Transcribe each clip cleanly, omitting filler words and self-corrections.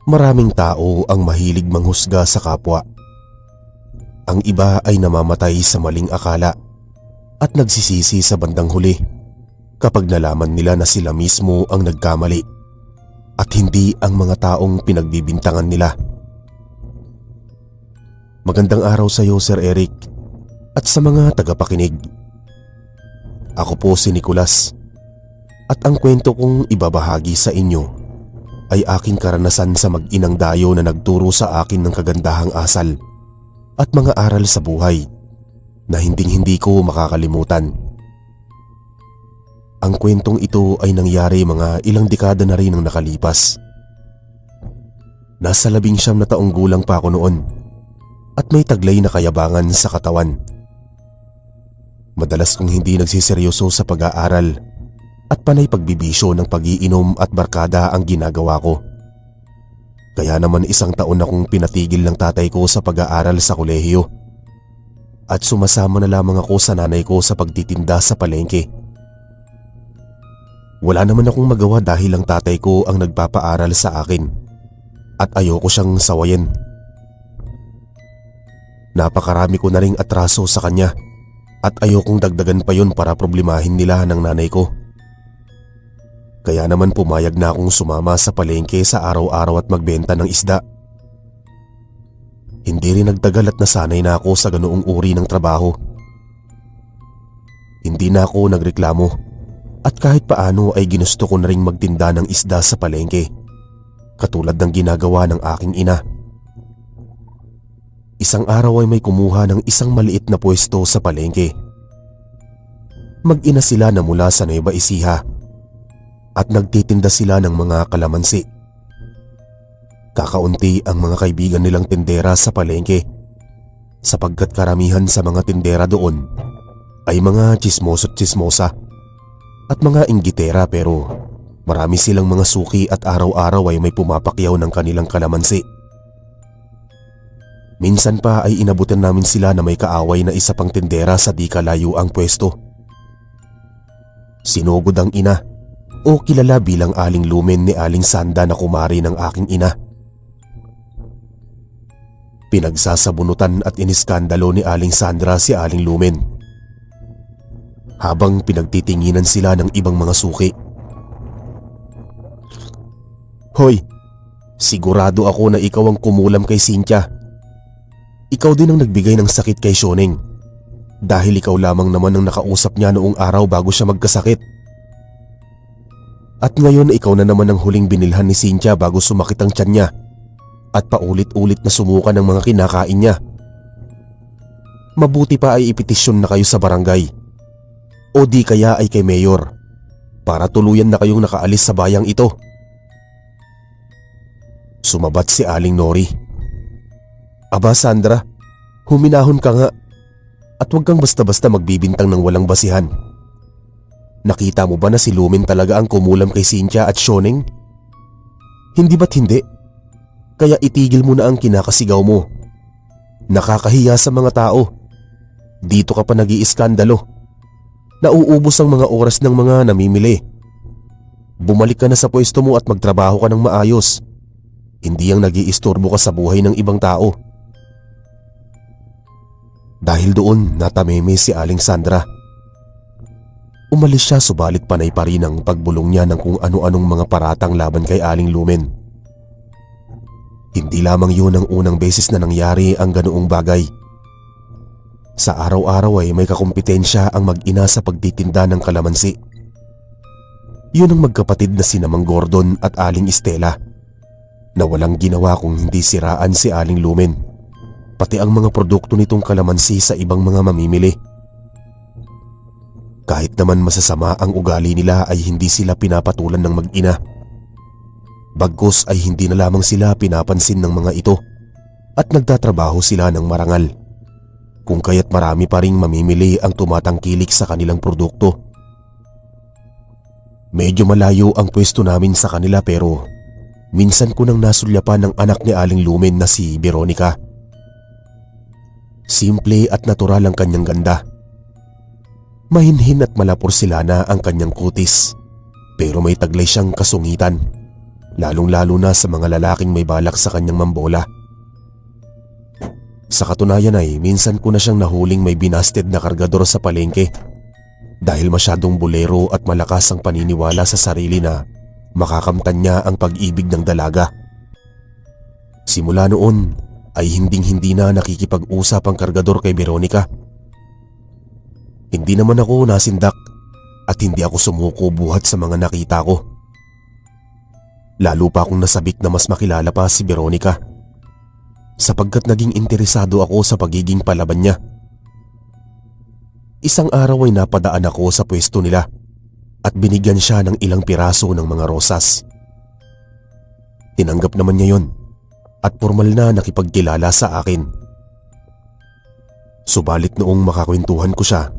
Maraming tao ang mahilig manghusga sa kapwa. Ang iba ay namamatay sa maling akala at nagsisisi sa bandang huli kapag nalaman nila na sila mismo ang nagkamali at hindi ang mga taong pinagbibintangan nila. Magandang araw sa iyo, Sir Eric, at sa mga tagapakinig. Ako po si Nicolas at ang kwento kong ibabahagi sa inyo ay aking karanasan sa mag-inang dayo na nagturo sa akin ng kagandahang asal at mga aral sa buhay na hinding-hindi ko makakalimutan. Ang kwentong ito ay nangyari mga ilang dekada na rin ang nakalipas. Nasa 19 na taong gulang pa ako noon at may taglay na kayabangan sa katawan. Madalas kong hindi nagsiseryoso sa pag-aaral at panay pagbibisyo ng pag-iinom at barkada ang ginagawa ko. Kaya naman 1 taon akong pinatigil ng tatay ko sa pag-aaral sa kolehiyo at sumasama na lamang ako sa nanay ko sa pagtitinda sa palengke. Wala naman akong magawa dahil ang tatay ko ang nagpapaaral sa akin at ayoko siyang sawayin. Napakarami ko na ring atraso sa kanya at ayokong dagdagan pa yon para problemahin nila ng nanay ko. Kaya naman pumayag na akong sumama sa palengke sa araw-araw at magbenta ng isda. Hindi rin nagtagal at nasanay na ako sa ganoong uri ng trabaho. Hindi na ako nagreklamo at kahit paano ay ginusto ko na ring magtinda ng isda sa palengke, katulad ng ginagawa ng aking ina. Isang araw ay may kumuha ng isang maliit na pwesto sa palengke. Mag-ina sila na mula sa Nueva Ecija at nagtitinda sila ng mga kalamansi. Kakaunti ang mga kaibigan nilang tindera sa palengke sapagkat karamihan sa mga tindera doon ay mga tsismoso't tsismosa at mga inggitera, pero marami silang mga suki at araw-araw ay may pumapakyaw ng kanilang kalamansi. Minsan pa ay inabutan namin sila na may kaaway na isa pang tindera sa di kalayo ang pwesto. Sinugod ang ina o kilala bilang Aling Lumen ni Aling Sanda na kumari ng aking ina. Pinagsasabunutan at iniskandalo ni Aling Sandra si Aling Lumen habang pinagtitinginan sila ng ibang mga suki. Hoy, sigurado ako na ikaw ang kumulam kay Cynthia. Ikaw din ang nagbigay ng sakit kay Sioneng dahil ikaw lamang naman ang nakausap niya noong araw bago siya magkasakit. At ngayon ikaw na naman ang huling binilhan ni Cynthia bago sumakit ang tiyan niya at paulit-ulit na sumuka ng mga kinakain niya. Mabuti pa ay ipetisyon na kayo sa barangay o di kaya ay kay Mayor para tuluyan na kayong nakaalis sa bayang ito. Sumabat si Aling Nori. Aba Sandra, huminahon ka nga at huwag kang basta-basta magbibintang ng walang basihan. Nakita mo ba na si Lumen talaga ang kumulam kay Cynthia at Sioneng? Hindi ba't hindi? Kaya itigil mo na ang kinakasigaw mo. Nakakahiya sa mga tao. Dito ka pa nag-iiskandalo. Nauubos ang mga oras ng mga namimili. Bumalik ka na sa pwesto mo at magtrabaho ka ng maayos. Hindi ang nag-iistorbo ka sa buhay ng ibang tao. Dahil doon natameme si Aling Sandra. Umalis siya subalit panay pa rin ang pagbulong niya ng kung ano-anong mga paratang laban kay Aling Lumen. Hindi lamang yun ang unang beses na nangyari ang ganoong bagay. Sa araw-araw ay may kakumpetensya ang mag-ina sa pagtitinda ng kalamansi. Yun ang magkapatid na sina Mang Gordon at Aling Estela na walang ginawa kung hindi siraan si Aling Lumen, pati ang mga produkto nitong kalamansi sa ibang mga mamimili. Kahit naman masasama ang ugali nila ay hindi sila pinapatulan ng mag-ina. Bagkus ay hindi na lamang sila pinapansin ng mga ito at nagtatrabaho sila ng marangal, kung kaya't marami pa ring mamimili ang tumatangkilik sa kanilang produkto. Medyo malayo ang pwesto namin sa kanila pero minsan ko nang nasulyapan ng anak ni Aling Lumen na si Veronica. Simple at natural ang kanyang ganda. Mahinhin at malaporsilana ang kanyang kutis, pero may taglay siyang kasungitan, lalong-lalo na sa mga lalaking may balak sa kanyang mambola. Sa katunayan ay minsan ko na siyang nahuling may binasted na kargador sa palengke dahil masyadong bolero at malakas ang paniniwala sa sarili na makakamtan niya ang pag-ibig ng dalaga. Simula noon ay hinding-hindi na nakikipag-usap ang kargador kay Veronica. Hindi naman ako nasindak at hindi ako sumuko buhat sa mga nakita ko. Lalo pa akong nasabik na mas makilala pa si Veronica sapagkat naging interesado ako sa pagiging palaban niya. Isang araw ay napadaan ako sa pwesto nila at binigyan siya ng ilang piraso ng mga rosas. Tinanggap naman niya yon at formal na nakipagkilala sa akin. Subalit noong makakwentuhan ko siya,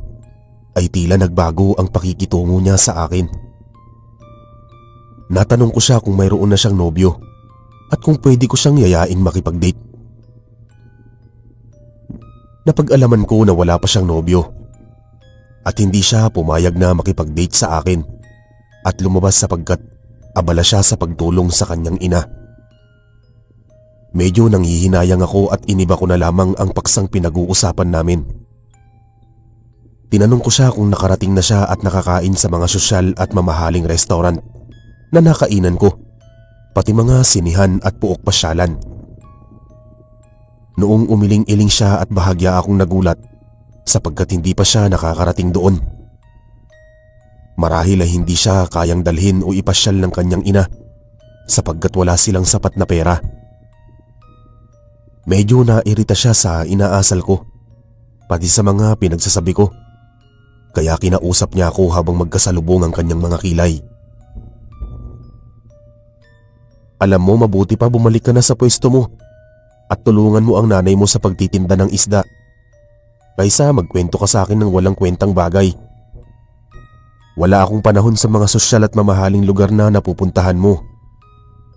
ay tila nagbago ang pakikitungo niya sa akin. Natanong ko siya kung mayroon na siyang nobyo at kung pwede ko siyang yayain makipag-date. Napag-alaman ko na wala pa siyang nobyo at hindi siya pumayag na makipag-date sa akin at lumabas sapagkat abala siya sa pagtulong sa kanyang ina. Medyo nanghihinayang ako at iniba ko na lamang ang paksang pinag-uusapan namin. Tinanong ko siya kung nakarating na siya at nakakain sa mga sosyal at mamahaling restaurant na nakainan ko, pati mga sinihan at puok pasyalan. Noong umiling-iling siya at bahagya akong nagulat sapagkat hindi pa siya nakakarating doon. Marahil ay hindi siya kayang dalhin o ipasyal ng kanyang ina sapagkat wala silang sapat na pera. Medyo nairita siya sa inaasal ko, pati sa mga pinagsasabi ko. Kaya kinausap niya ako habang magkasalubong ang kanyang mga kilay. Alam mo, mabuti pa bumalik ka na sa pwesto mo at tulungan mo ang nanay mo sa pagtitinda ng isda kaysa magkwento ka sa akin ng walang kwentang bagay. Wala akong panahon sa mga sosyal at mamahaling lugar na napupuntahan mo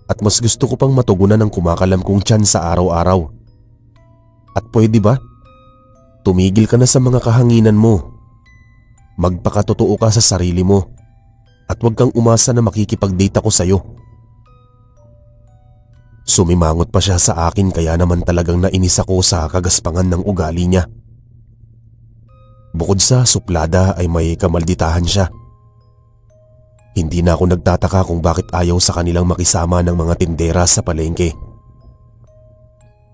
at mas gusto ko pang matugunan ng kumakalam kong tiyan sa araw-araw. At pwede ba? Tumigil ka na sa mga kahanginan mo. Magpakatotoo ka sa sarili mo at huwag kang umasa na makikipag-date ako sa'yo. Sumimangot pa siya sa akin kaya naman talagang nainis ako sa kagaspangan ng ugali niya. Bukod sa suplada ay may kamalditahan siya. Hindi na ako nagtataka kung bakit ayaw sa kanilang makisama ng mga tindera sa palengke.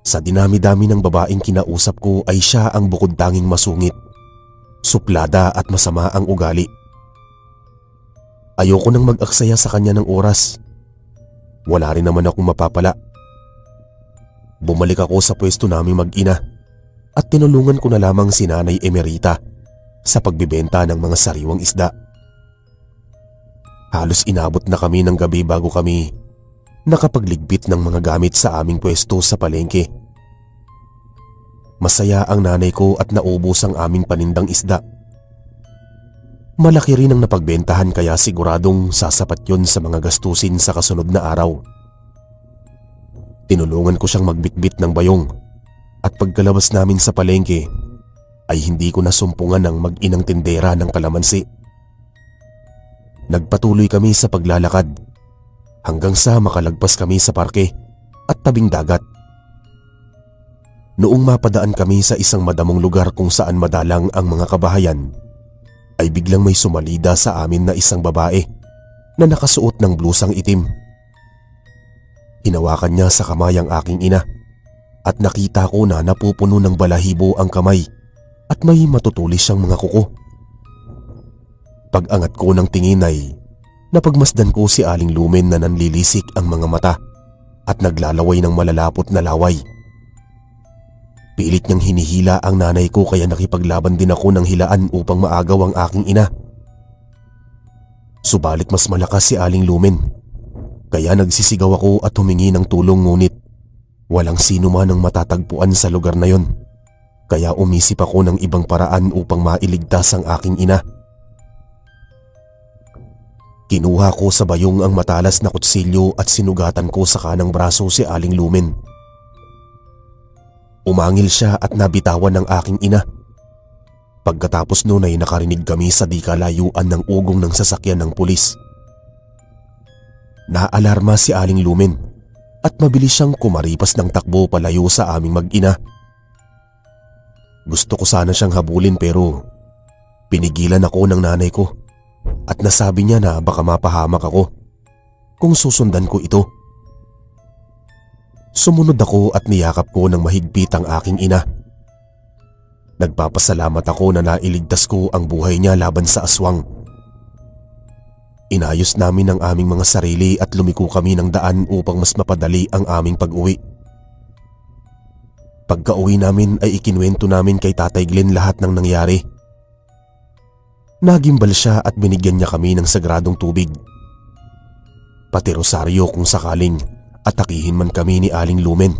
Sa dinami-dami ng babaeng kinausap ko ay siya ang bukod tanging masungit, suplada at masama ang ugali. Ayoko nang mag-aksaya sa kanya ng oras. Wala rin naman akong mapapala. Bumalik ako sa pwesto naming mag-ina at tinulungan ko na lamang si Nanay Emerita sa pagbibenta ng mga sariwang isda. Halos inabot na kami ng gabi bago kami nakapagligpit ng mga gamit sa aming pwesto sa palengke. Masaya ang nanay ko at naubos ang aming panindang isda. Malaki rin ang napagbentahan kaya siguradong sasapat yun sa mga gastusin sa kasunod na araw. Tinulungan ko siyang magbitbit ng bayong at pagkalabas namin sa palengke ay hindi ko nasumpungan ng mag-inang tindera ng kalamansi. Nagpatuloy kami sa paglalakad hanggang sa makalagpas kami sa parke at tabing dagat. Noong mapadaan kami sa isang madamong lugar kung saan madalang ang mga kabahayan, ay biglang may sumalida sa amin na isang babae na nakasuot ng blusang itim. Hinawakan niya sa kamay ang aking ina at nakita ko na napupuno ng balahibo ang kamay at may matutulis siyang mga kuko. Pag-angat ko ng tingin ay napagmasdan ko si Aling Lumen na nanlilisik ang mga mata at naglalaway ng malalapot na laway. Pilit niyang hinihila ang nanay ko kaya nakipaglaban din ako ng hilaan upang maagaw ang aking ina. Subalit mas malakas si Aling Lumen kaya nagsisigaw ako at humingi ng tulong ngunit walang sino man ang matatagpuan sa lugar na yon. Kaya umisip ako ng ibang paraan upang mailigtas ang aking ina. Kinuha ko sa bayong ang matalas na kutsilyo at sinugatan ko sa kanang braso si Aling Lumen. Umangil siya at nabitawan ng aking ina. Pagkatapos noon ay nakarinig kami sa di kalayuan ng ugong ng sasakyan ng pulis. Naalarma si Aling Lumen at mabilis siyang kumaripas ng takbo palayo sa aming mag-ina. Gusto ko sana siyang habulin pero pinigilan ako ng nanay ko at nasabi niya na baka mapahamak ako kung susundan ko ito. Sumunod ako at niyakap ko ng mahigpit ang aking ina. Nagpapasalamat ako na nailigtas ko ang buhay niya laban sa aswang. Inayos namin ang aming mga sarili at lumiko kami ng daan upang mas mapadali ang aming pag-uwi. Pagka-uwi namin ay ikinwento namin kay Tatay Glenn lahat ng nangyari. Nagimbal siya at binigyan niya kami ng sagradong tubig. Pati rosaryo kung sakaling atakihin man kami ni Aling Lumen.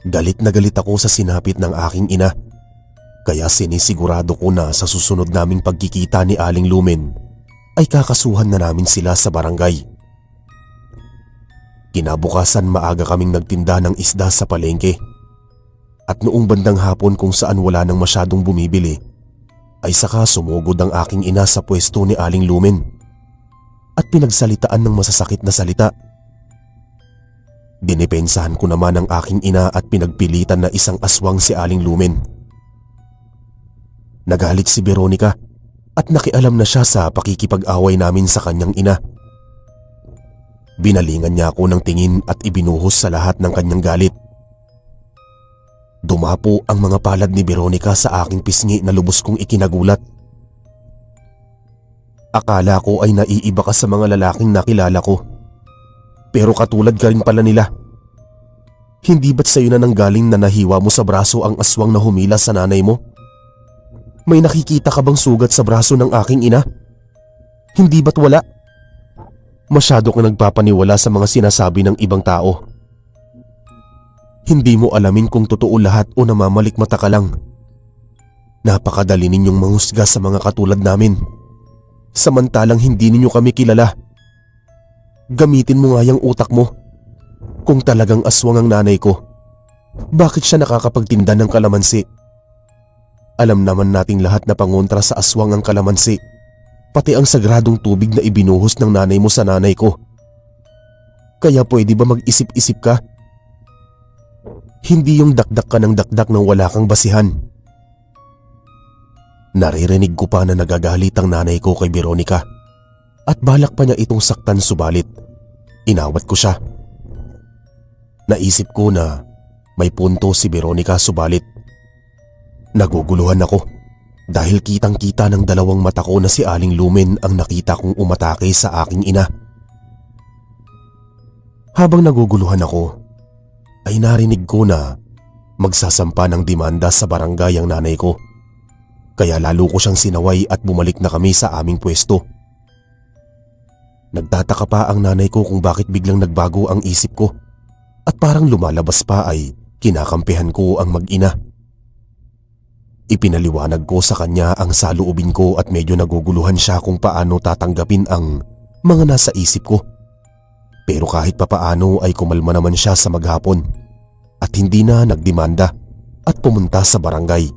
Galit na galit ako sa sinapit ng aking ina, kaya sinisigurado ko na sa susunod naming pagkikita ni Aling Lumen ay kakasuhan na namin sila sa barangay. Kinabukasan maaga kaming nagtinda ng isda sa palengke at noong bandang hapon kung saan wala nang masyadong bumibili ay saka sumugod ang aking ina sa pwesto ni Aling Lumen at pinagsalitaan ng masasakit na salita. Dinipensahan ko naman ang aking ina at pinagpilitan na isang aswang si Aling Lumen. Nagalit si Veronica at nakialam na siya sa pakikipag-away namin sa kanyang ina. Binalingan niya ako ng tingin at ibinuhos sa lahat ng kanyang galit. Dumapo ang mga palad ni Veronica sa aking pisngi na lubos kong ikinagulat. Akala ko ay naiiba ka sa mga lalaking nakilala ko. Pero katulad ka rin pala nila. Hindi ba't sa'yo na nanggaling na nahiwa mo sa braso ang aswang na humila sa nanay mo? May nakikita ka bang sugat sa braso ng aking ina? Hindi ba't wala? Masyado kang nagpapaniwala sa mga sinasabi ng ibang tao. Hindi mo alamin kung totoo lahat o namamalikmata ka lang. Napakadali ninyong manghusga sa mga katulad namin. Samantalang hindi ninyo kami kilala. Gamitin mo nga yung utak mo. Kung talagang aswang ang nanay ko, bakit siya nakakapagtinda ng kalamansi? Alam naman nating lahat na pangontra sa aswang ang kalamansi, pati ang sagradong tubig na ibinuhos ng nanay mo sa nanay ko. Kaya pwede ba mag-isip-isip ka? Hindi yung dakdak ka ng dakdak nang wala kang basihan. Naririnig ko pa na nagagalit ang nanay ko kay Veronica at balak pa niya itong saktan, subalit inawat ko siya. Naisip ko na may punto si Veronica, subalit naguguluhan ako dahil kitang-kita ng dalawang mata ko na si Aling Lumen ang nakita kong umatake sa aking ina. Habang naguguluhan ako ay narinig ko na magsasampa ng demanda sa barangay ang nanay ko. Kaya lalo ko siyang sinaway at bumalik na kami sa aming pwesto. Nagtataka pa ang nanay ko kung bakit biglang nagbago ang isip ko at parang lumalabas pa ay kinakampihan ko ang mag-ina. Ipinaliwanag ko sa kanya ang saloobin ko at medyo naguguluhan siya kung paano tatanggapin ang mga nasa isip ko. Pero kahit papaano ay kumalma naman siya sa maghapon at hindi na nagdemanda at pumunta sa barangay.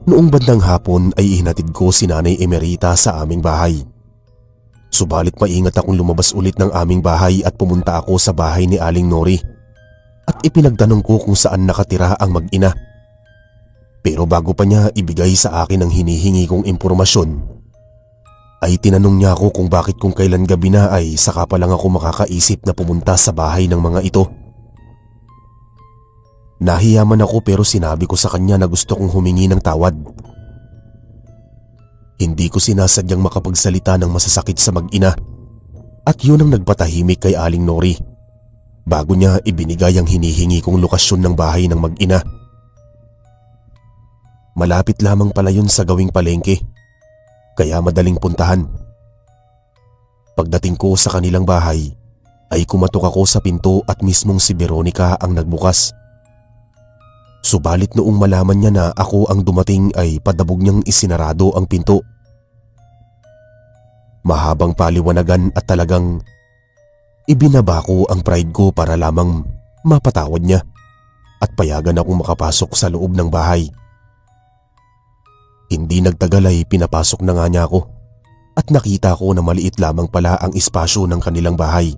Noong bandang hapon ay ihinatid ko si Nanay Emerita sa aming bahay. Subalit maingat akong lumabas ulit ng aming bahay at pumunta ako sa bahay ni Aling Nori at ipinagtanong ko kung saan nakatira ang mag-ina. Pero bago pa niya ibigay sa akin ang hinihingi kong impormasyon, ay tinanong niya ako kung bakit kung kailan gabi na ay saka pa lang ako makakaisip na pumunta sa bahay ng mga ito. Nahiyaman ako pero sinabi ko sa kanya na gusto kong humingi ng tawad. Hindi ko sinasadyang makapagsalita ng masasakit sa mag-ina at yun ang nagpatahimik kay Aling Nori bago niya ibinigay ang hinihingi kong lokasyon ng bahay ng mag-ina. Malapit lamang pala yun sa gawing palengke, kaya madaling puntahan. Pagdating ko sa kanilang bahay ay kumatok ako sa pinto at mismong si Veronica ang nagbukas. Subalit noong malaman niya na ako ang dumating ay padabog niyang isinarado ang pinto. Mahabang paliwanagan at talagang ibinaba ko ang pride ko para lamang mapatawad niya at payagan akong makapasok sa loob ng bahay. Hindi nagtagal ay pinapasok na nga niya ako at nakita ko na maliit lamang pala ang espasyo ng kanilang bahay.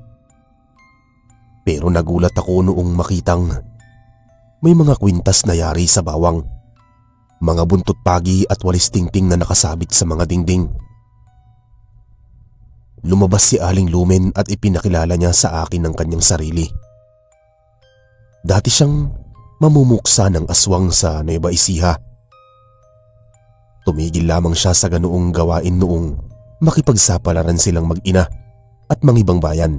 Pero nagulat ako noong makitang may mga kwintas na yari sa bawang, mga buntot pagi at walis tingting na nakasabit sa mga dingding. Lumabas si Aling Lumen at ipinakilala niya sa akin ang kanyang sarili. Dati siyang mamumuksa ng aswang sa Nueva Ecija. Tumigil lamang siya sa ganoong gawain noong makipagsapalaran silang mag-ina at mangibang bayan.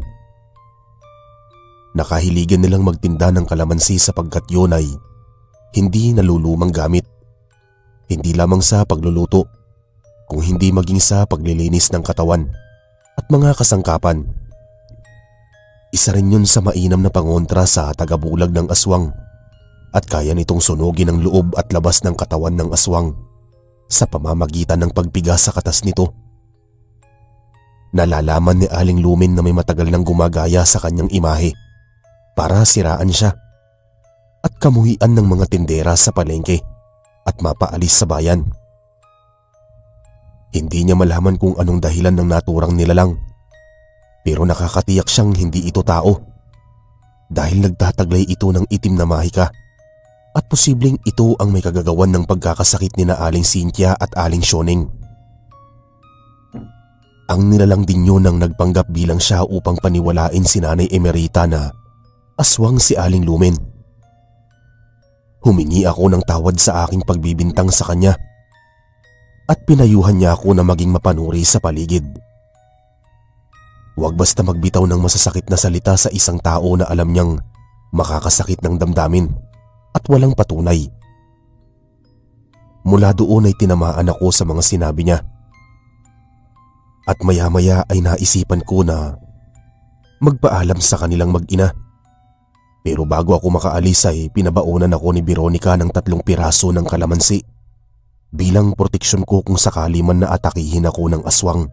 Nakahiligan nilang magtinda ng kalamansi sapagkat yun ay hindi nalulumang gamit. Hindi lamang sa pagluluto, kung hindi maging sa paglilinis ng katawan at mga kasangkapan. Isa rin yun sa mainam na pangontra sa tagabulag ng aswang at kaya nitong sunugin ang loob at labas ng katawan ng aswang sa pamamagitan ng pagpiga sa katas nito. Nalalaman ni Aling Lumen na may matagal nang gumagaya sa kanyang imahe para siraan siya at kamuhian ng mga tindera sa palengke at mapaalis sa bayan. Hindi niya malaman kung anong dahilan ng naturang nilalang, pero nakakatiyak siyang hindi ito tao dahil nagtataglay ito ng itim na mahika at posibleng ito ang may kagagawan ng pagkakasakit ni na Aling Cynthia at Aling Sioneng. Ang nilalang din yun ang nagpanggap bilang siya upang paniwalain si Nanay Emerita na aswang si Aling Lumen. Humingi ako ng tawad sa aking pagbibintang sa kanya at pinayuhan niya ako na maging mapanuri sa paligid. Huwag basta magbitaw ng masasakit na salita sa isang tao na alam niyang makakasakit ng damdamin at walang patunay. Mula doon ay tinamaan ako sa mga sinabi niya. At maya-maya ay naisipan ko na magpaalam sa kanilang mag-ina. Pero bago ako makaalis ay pinabaonan ako ni Veronica ng 3 piraso ng kalamansi bilang proteksyon ko kung sakali man na atakihin ako ng aswang.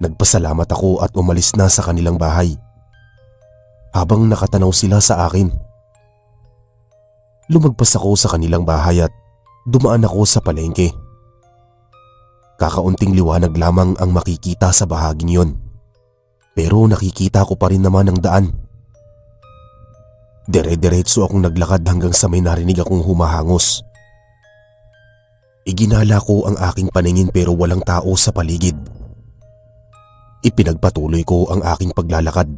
Nagpasalamat ako at umalis na sa kanilang bahay. Habang nakatanaw sila sa akin, lumagpas ako sa kanilang bahay at dumaan ako sa palengke. Kakaunting liwanag lamang ang makikita sa bahaging yon, pero nakikita ko pa rin naman ang daan. Dire-diretso akong naglakad hanggang sa may narinig akong humahangos. Iginala ko ang aking paningin pero walang tao sa paligid. Ipinagpatuloy ko ang aking paglalakad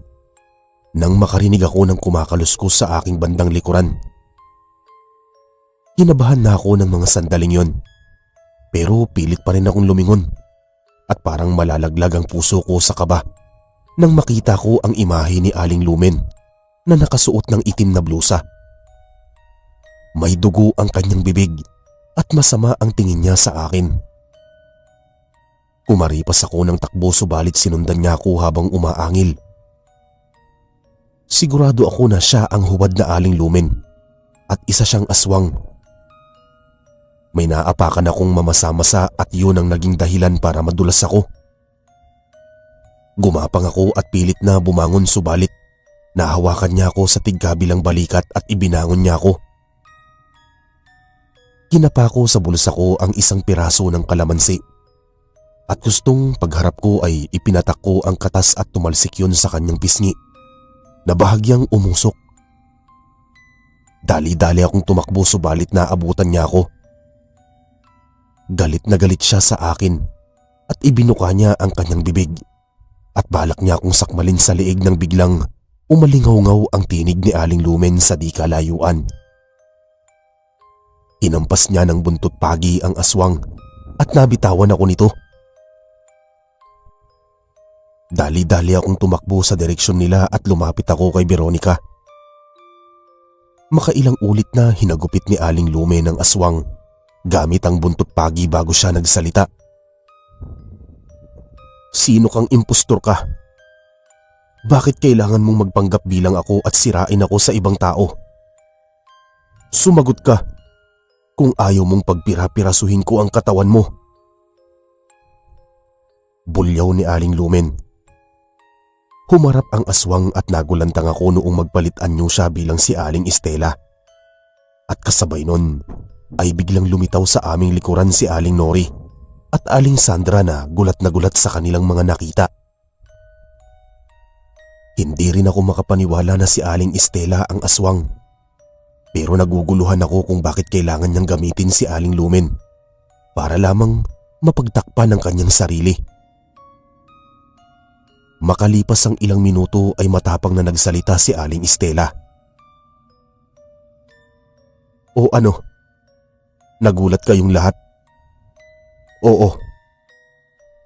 nang makarinig ako ng kumakaluskos sa aking bandang likuran. Kinabahan na ako ng mga sandaling yon, pero pilit pa rin akong lumingon at parang malalaglag ang puso ko sa kaba nang makita ko ang imahe ni Aling Lumen na nakasuot ng itim na blusa. May dugo ang kanyang bibig at masama ang tingin niya sa akin. Kumaripas ako ng takbo subalit sinundan niya ako habang umaangil. Sigurado ako na siya ang hubad na Aling Lumen at isa siyang aswang. May naapakan akong mamasa-masa at yun ang naging dahilan para madulas ako. Gumapang ako at pilit na bumangon subalit nahawakan niya ako sa tigkabilang balikat at ibinangon niya ako. Kinapa ko sa bulsa ko ang isang piraso ng kalamansi at gustong pagharap ko ay ipinatak ko ang katas at tumalsik yun sa kanyang pisngi na bahagyang umusok. Dali-dali akong tumakbo subalit naabutan niya ako. Galit na galit siya sa akin at ibinuka niya ang kanyang bibig at balak niya akong sakmalin sa liig nang biglang umalingaw-ngaw ang tinig ni Aling Lumen sa di kalayuan. Inampas niya ng buntot pagi ang aswang at nabitawan ako nito. Dali-dali akong tumakbo sa direksyon nila at lumapit ako kay Veronica. Makailang ulit na hinagupit ni Aling Lumen ng aswang gamit ang buntot pagi bago siya nagsalita. Sino kang impostor ka? Bakit kailangan mong magpanggap bilang ako at sirain ako sa ibang tao? Sumagot ka kung ayaw mong pagpira-pirasuhin ko ang katawan mo. Bulyaw ni Aling Lumen. Humarap ang aswang at nagulantang ako noong magpalit anyo siya bilang si Aling Estela. At kasabay nun ay biglang lumitaw sa aming likuran si Aling Nori at Aling Sandra na gulat sa kanilang mga nakita. Hindi rin ako makapaniwala na si Aling Estela ang aswang. Pero naguguluhan ako kung bakit kailangan niyang gamitin si Aling Lumen para lamang mapagtakpan ang kanyang sarili. Makalipas ang ilang minuto ay matapang na nagsalita si Aling Estela. "O ano? Nagulat kayong lahat?" "Oo.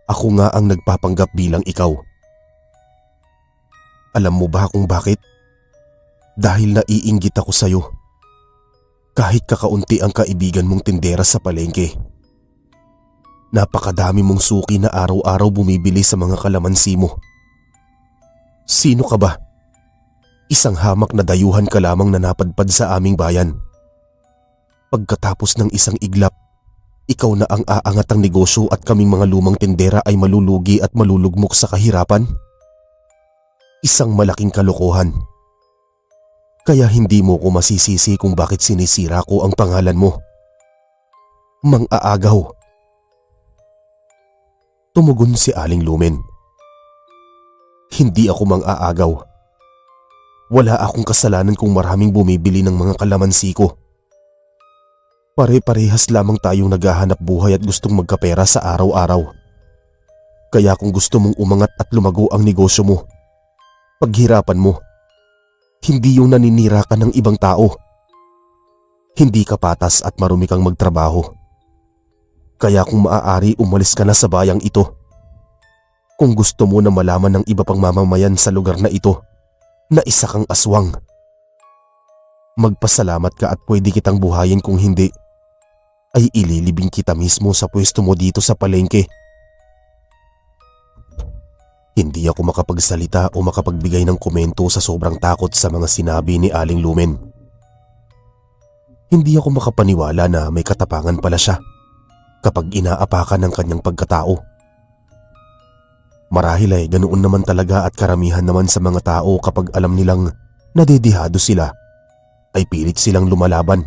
Ako nga ang nagpapanggap bilang ikaw. Alam mo ba kung bakit? Dahil naiinggit ako sa'yo. Kahit kakaunti ang kaibigan mong tindera sa palengke. Napakadami mong suki na araw-araw bumibili sa mga kalamansi mo. Sino ka ba? Isang hamak na dayuhan ka lamang na napadpad sa aming bayan. Pagkatapos ng isang iglap, ikaw na ang aangat ang negosyo at kaming mga lumang tindera ay malulugi at malulugmok sa kahirapan? Isang malaking kalokohan. Kaya hindi mo ko masisisi kung bakit sinisira ko ang pangalan mo. Mang-aagaw." Tumugon si Aling Lumen. "Hindi ako mang-aagaw. Wala akong kasalanan kung maraming bumibili ng mga kalamansi ko. Pare-parehas lamang tayong naghahanap buhay at gustong magkapera sa araw-araw. Kaya kung gusto mong umangat at lumago ang negosyo mo, paghirapan mo. Hindi yung naninira ka ng ibang tao. Hindi ka patas at marumi kang magtrabaho. Kaya kung maaari umalis ka na sa bayang ito. Kung gusto mo na malaman ng iba pang mamamayan sa lugar na ito na isa kang aswang, magpasalamat ka at pwede kitang buhayin, kung hindi ay ililibing kita mismo sa pwesto mo dito sa palengke." Hindi ako makapagsalita o makapagbigay ng komento sa sobrang takot sa mga sinabi ni Aling Lumen. Hindi ako makapaniwala na may katapangan pala siya kapag inaapakan ng kanyang pagkatao. Marahil ay ganoon naman talaga at karamihan naman sa mga tao kapag alam nilang nadedihado sila ay pilit silang lumalaban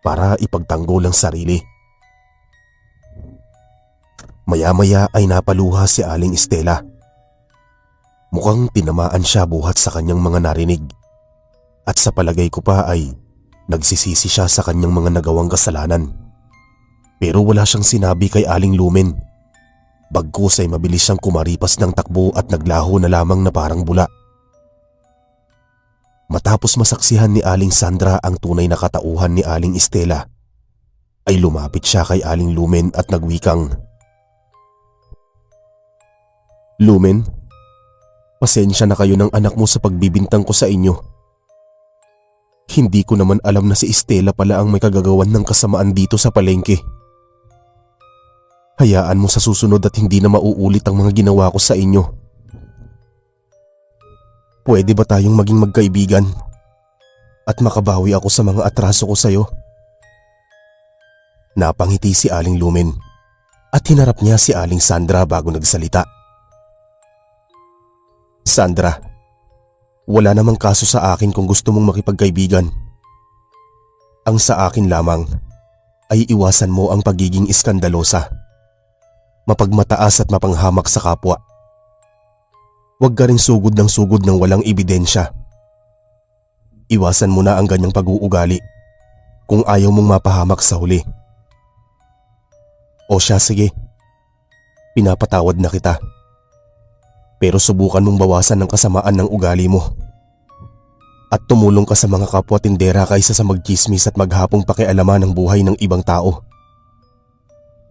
para ipagtanggol ang sarili. Maya-maya ay napaluha si Aling Estela. Mukhang tinamaan siya buhat sa kanyang mga narinig at sa palagay ko pa ay nagsisisi siya sa kanyang mga nagawang kasalanan. Pero wala siyang sinabi kay Aling Lumen. Bagkus ay mabilis siyang kumaripas ng takbo at naglaho na lamang na parang bula. Matapos masaksihan ni Aling Sandra ang tunay na katauhan ni Aling Estela, ay lumapit siya kay Aling Lumen at nagwikang, "Lumen, pasensya na kayo ng anak mo sa pagbibintang ko sa inyo. Hindi ko naman alam na si Estela pala ang may kagagawan ng kasamaan dito sa palengke. Hayaan mo sa susunod at hindi na mauulit ang mga ginawa ko sa inyo. Pwede ba tayong maging magkaibigan at makabawi ako sa mga atraso ko sa'yo?" Napangiti si Aling Lumen at hinarap niya si Aling Sandra bago nagsalita. "Sandra, wala namang kaso sa akin kung gusto mong makipagkaibigan. Ang sa akin lamang ay iwasan mo ang pagiging iskandalosa, mapagmataas at mapanghamak sa kapwa. Huwag ka rin sugod ng walang ebidensya. Iwasan mo na ang ganyang pag-uugali kung ayaw mong mapahamak sa huli. O siya, sige, pinapatawad na kita. Pero subukan mong bawasan ang kasamaan ng ugali mo at tumulong ka sa mga kapwa tindera kaysa sa magchismis at maghapong pakialaman ng buhay ng ibang tao.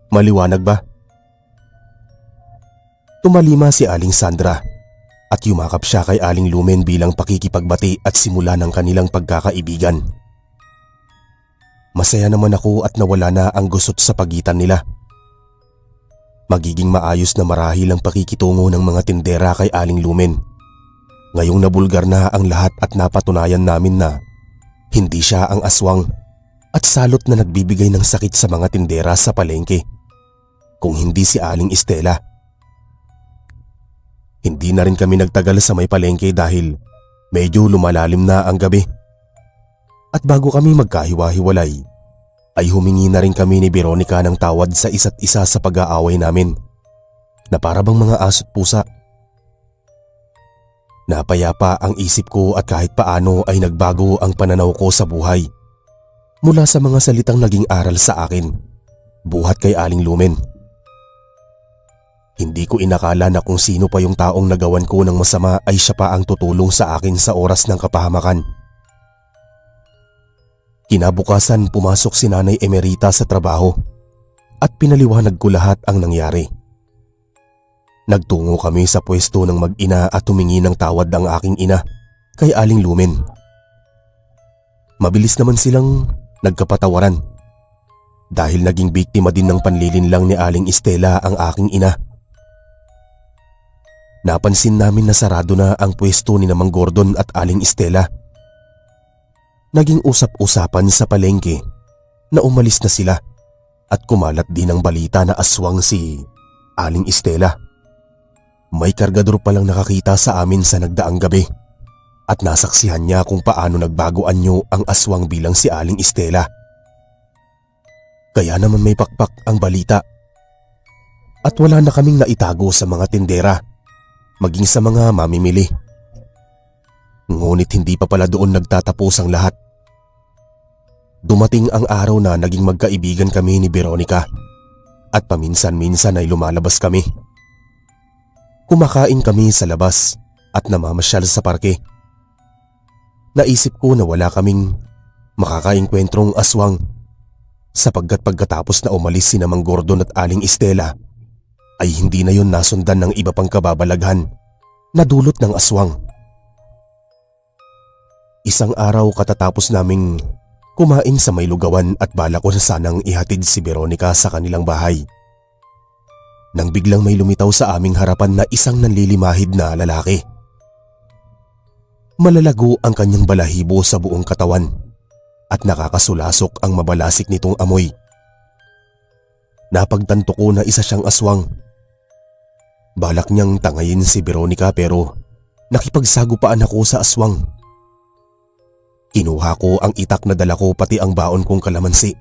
Maliwanag ba?" Tumalima si Aling Sandra at yumakap siya kay Aling Lumen bilang pakikipagbati at simula ng kanilang pagkakaibigan. Masaya naman ako at nawala na ang gusot sa pagitan nila. Magiging maayos na marahil ang pakikitungo ng mga tindera kay Aling Lumen. Ngayong nabulgar na ang lahat at napatunayan namin na hindi siya ang aswang at salot na nagbibigay ng sakit sa mga tindera sa palengke, kung hindi si Aling Estela. Hindi na rin kami nagtagal sa may palengke dahil medyo lumalalim na ang gabi. At bago kami magkahiwa-hiwalay, ay humingi na rin kami ni Veronica ng tawad sa isa't isa sa pag-aaway namin na para bang mga aso't pusa. Napayapa ang isip ko at kahit paano ay nagbago ang pananaw ko sa buhay mula sa mga salitang naging aral sa akin buhat kay Aling Lumen. Hindi ko inakala na kung sino pa yung taong nagawan ko ng masama ay siya pa ang tutulong sa akin sa oras ng kapahamakan. Kinabukasan pumasok si Nanay Emerita sa trabaho at pinaliwanag ko lahat ang nangyari. Nagtungo kami sa pwesto ng mag-ina at humingi ng tawad ang aking ina kay Aling Lumen. Mabilis naman silang nagkapatawaran dahil naging biktima din ng panlilinlang ni Aling Estela ang aking ina. Napansin namin na sarado na ang pwesto ni Mang Gordon at Aling Estela. Naging usap-usapan sa palengke na umalis na sila at kumalat din ang balita na aswang si Aling Estela. May kargador palang nakakita sa amin sa nagdaang gabi at nasaksihan niya kung paano nagbago anyo ang aswang bilang si Aling Estela. Kaya naman may pakpak ang balita at wala na kaming naitago sa mga tindera maging sa mga mamimili. Ngunit hindi pa pala doon nagtatapos ang lahat. Dumating ang araw na naging magkaibigan kami ni Veronica at paminsan-minsan ay lumalabas kami. Kumakain kami sa labas at namamasyal sa parke. Naisip ko na wala kaming makakaengkwentrong aswang sapagkat pagkatapos na umalis si Mang Gordon at Aling Estela ay hindi na yon nasundan ng iba pang kababalaghan na dulot ng aswang. Isang araw katatapos naming kumain sa may lugawan at bala ko na sanang ihatid si Veronica sa kanilang bahay. Nang biglang may lumitaw sa aming harapan na isang nanlilimahid na lalaki. Malalago ang kanyang balahibo sa buong katawan at nakakasulasok ang mabalasik nitong amoy. Napagtanto ko na isa siyang aswang. Balak niyang tangayin si Veronica pero nakipagsagupaan ako sa aswang. Kinuha ko ang itak na dala ko pati ang baon kong kalamansi.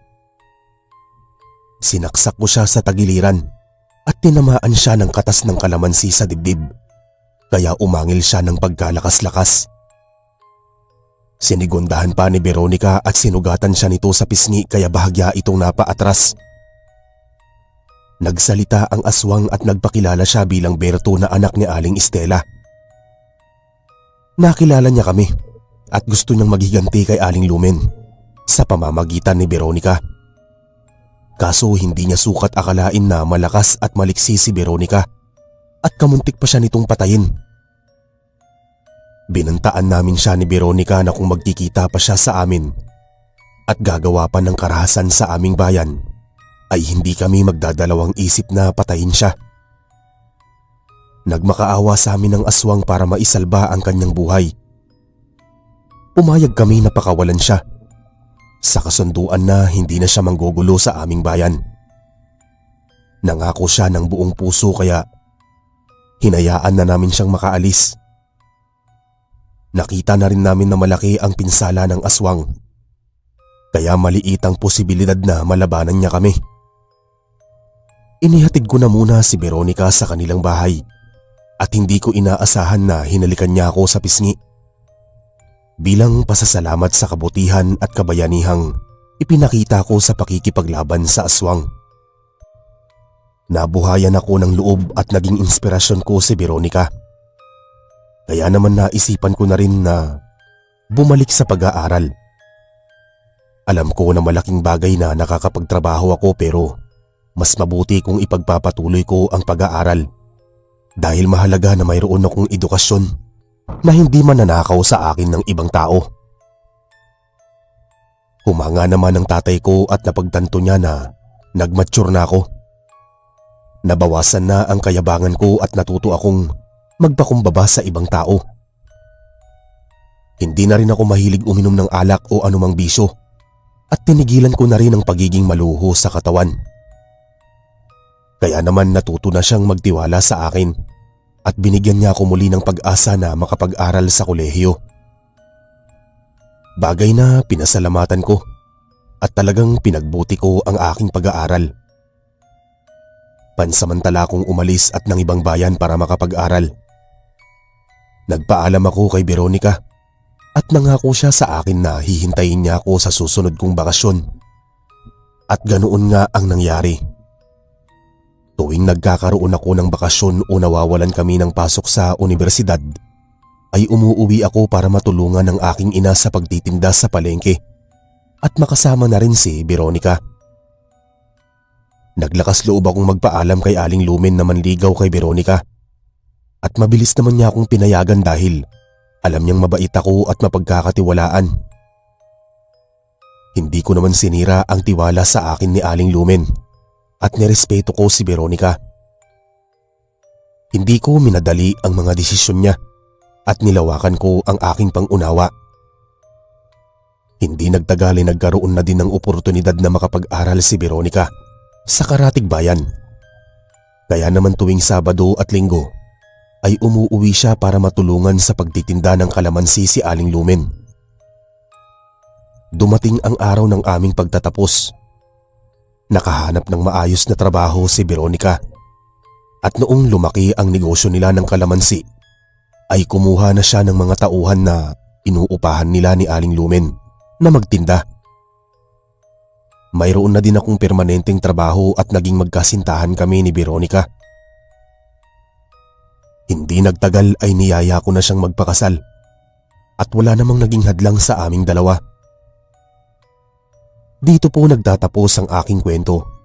Sinaksak ko siya sa tagiliran at tinamaan siya ng katas ng kalamansi sa dibdib kaya umangil siya ng pagkalakas-lakas. Sinigundahan pa ni Veronica at sinugatan siya nito sa pisngi kaya bahagya itong napaatras. Nagsalita ang aswang at nagpakilala siya bilang Berto na anak ni Aling Estela. Nakilala niya kami at gusto niyang maghiganti kay Aling Lumen sa pamamagitan ni Veronica. Kaso hindi niya sukat akalain na malakas at maliksi si Veronica at kamuntik pa siya nitong patayin. Binantaan namin siya ni Veronica na kung magkikita pa siya sa amin at gagawa pa ng karahasan sa aming bayan ay hindi kami magdadalawang isip na patayin siya. Nagmakaawa sa amin ng aswang para maisalba ang kanyang buhay. Pumayag kami na pakawalan siya sa kasunduan na hindi na siya manggugulo sa aming bayan. Nangako siya ng buong puso kaya hinayaan na namin siyang makaalis. Nakita na rin namin na malaki ang pinsala ng aswang kaya maliit ang posibilidad na malabanan niya kami. Inihatid ko na muna si Veronica sa kanilang bahay at hindi ko inaasahan na hinalikan niya ako sa pisngi. Bilang pasasalamat sa kabutihan at kabayanihang ipinakita ko sa pakikipaglaban sa aswang. Nabuhayan ako ng loob at naging inspirasyon ko si Veronica. Kaya naman naisipan ko na rin na bumalik sa pag-aaral. Alam ko na malaking bagay na nakakapagtrabaho ako pero mas mabuti kung ipagpapatuloy ko ang pag-aaral dahil mahalaga na mayroon akong edukasyon na hindi mananakaw sa akin ng ibang tao. Humanga naman ang tatay ko at napagtanto niya na nagmature na ako. Nabawasan na ang kayabangan ko at natuto akong magpakumbaba sa ibang tao. Hindi na rin ako mahilig uminom ng alak o anumang bisyo at tinigilan ko na rin ang pagiging maluho sa katawan. Kaya naman natuto na siyang magtiwala sa akin at binigyan niya ako muli ng pag-asa na makapag-aral sa kolehiyo. Bagay na pinasalamatan ko at talagang pinagbuti ko ang aking pag-aaral. Pansamantala akong umalis at ng ibang bayan para makapag-aral. Nagpaalam ako kay Veronica at nangako siya sa akin na hihintayin niya ako sa susunod kong bakasyon. At ganoon nga ang nangyari. Tuwing nagkakaroon ako ng bakasyon o nawawalan kami ng pasok sa universidad, ay umuuwi ako para matulungan ng aking ina sa pagtitinda sa palengke at makasama na rin si Veronica. Naglakas loob akong magpaalam kay Aling Lumen na manligaw kay Veronica at mabilis naman niya akong pinayagan dahil alam niyang mabait ako at mapagkakatiwalaan. Hindi ko naman sinira ang tiwala sa akin ni Aling Lumen at nirespeto ko si Veronica. Hindi ko minadali ang mga desisyon niya at nilawakan ko ang aking pangunawa. Hindi nagtagal ay nagkaroon na din ng oportunidad na makapag-aral si Veronica sa Karatig Bayan. Kaya naman tuwing Sabado at Linggo ay umuuwi siya para matulungan sa pagtitinda ng kalamansi si Aling Lumen. Dumating ang araw ng aming pagtatapos. Nakahanap ng maayos na trabaho si Veronica at noong lumaki ang negosyo nila ng kalamansi ay kumuha na siya ng mga tauhan na inuupahan nila ni Aling Lumen na magtinda. Mayroon na din akong permanenteng trabaho at naging magkasintahan kami ni Veronica. Hindi nagtagal ay niyaya ko na siyang magpakasal at wala namang naging hadlang sa aming dalawa. Dito po nagtatapos ang aking kwento.